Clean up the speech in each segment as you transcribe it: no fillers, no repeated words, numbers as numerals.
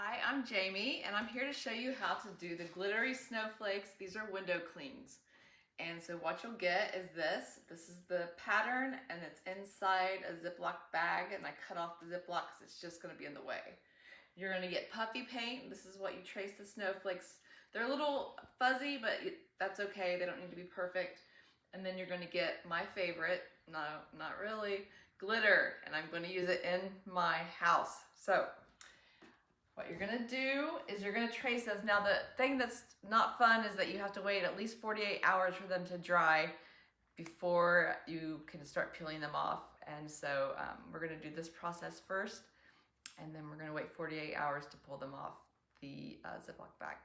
Hi, I'm Jamie, and I'm here to show you how to do the glittery snowflakes. These are window clings. And so what you'll get is this. This is the pattern, and it's inside a Ziploc bag, and I cut off the Ziploc because it's just gonna be in the way. You're gonna get puffy paint. This is what you trace the snowflakes. They're a little fuzzy, but that's okay. They don't need to be perfect. And then you're gonna get my favorite, no, not really, glitter, and I'm gonna use it in my house. So, what you're gonna do is you're gonna trace those. Now the thing that's not fun is that you have to wait at least 48 hours for them to dry before you can start peeling them off. And so we're gonna do this process first, and then we're gonna wait 48 hours to pull them off the Ziploc bag.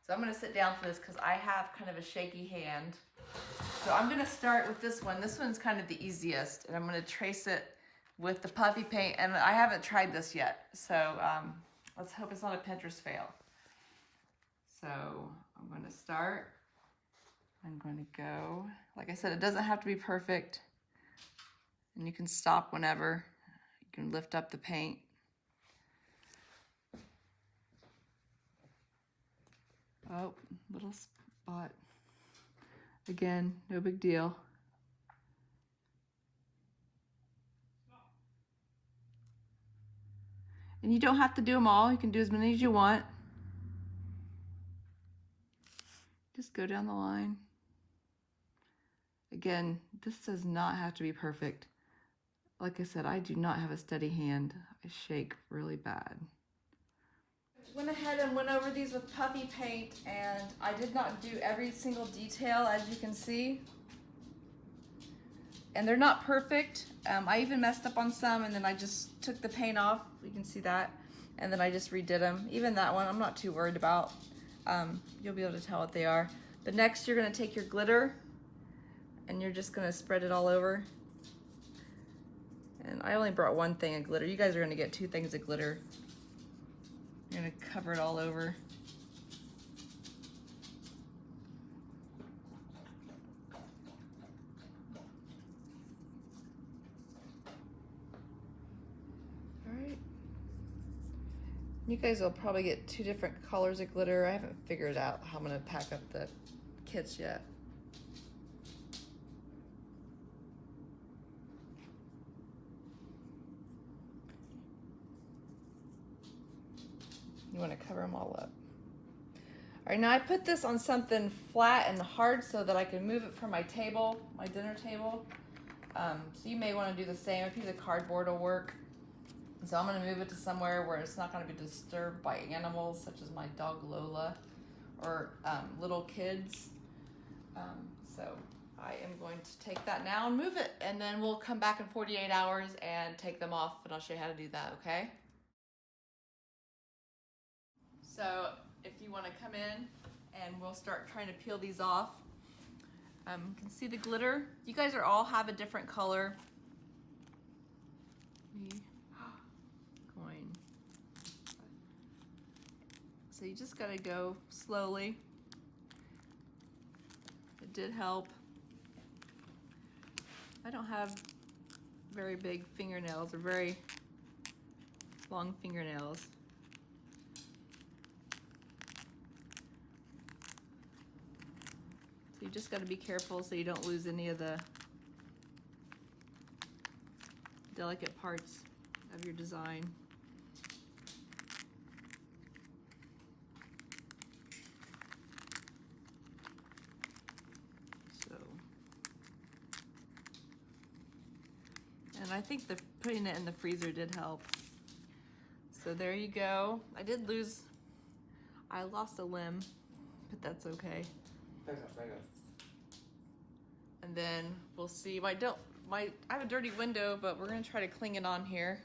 So I'm gonna sit down for this because I have kind of a shaky hand. So I'm gonna start with this one. This one's kind of the easiest, and I'm gonna trace it with the puffy paint, and I haven't tried this yet. So let's hope it's not a Pinterest fail. So I'm going to start. I'm going to go. Like I said, it doesn't have to be perfect. And you can stop whenever. You can lift up the paint. Oh, little spot. Again, no big deal. And you don't have to do them all. You can do as many as you want. Just go down the line. Again, this does not have to be perfect. Like I said, I do not have a steady hand. I shake really bad. Went ahead and went over these with puffy paint, and I did not do every single detail, as you can see. And they're not perfect. I even messed up on some, and then I just took the paint off. You can see that. And then I just redid them. Even that one, I'm not too worried about. You'll be able to tell what they are. But next, you're gonna take your glitter, and you're just gonna spread it all over. And I only brought one thing of glitter. You guys are gonna get 2 things of glitter. You're gonna cover it all over. You guys will probably get 2 different colors of glitter. I haven't figured out how I'm gonna pack up the kits yet. You wanna cover them all up. All right, now I put this on something flat and hard so that I can move it from my table, my dinner table. So you may wanna do the same. A piece of cardboard will work. So I'm gonna move it to somewhere where it's not gonna be disturbed by animals, such as my dog Lola, or little kids. So I am going to take that now and move it, and then we'll come back in 48 hours and take them off, and I'll show you how to do that, okay? So if you wanna come in, and we'll start trying to peel these off. You can see the glitter. You guys are all have a different color. So you just gotta go slowly. It did help. I don't have very big fingernails or very long fingernails. So you just gotta be careful so you don't lose any of the delicate parts of your design. And I think putting it in the freezer did help. So there you go. I lost a limb, but that's okay. And then we'll see. I have a dirty window, but we're gonna try to cling it on here.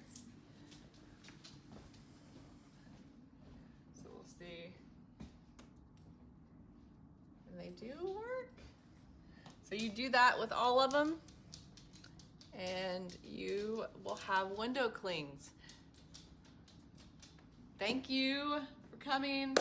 So we'll see. And they do work. So you do that with all of them, and you will have window clings. Thank you for coming.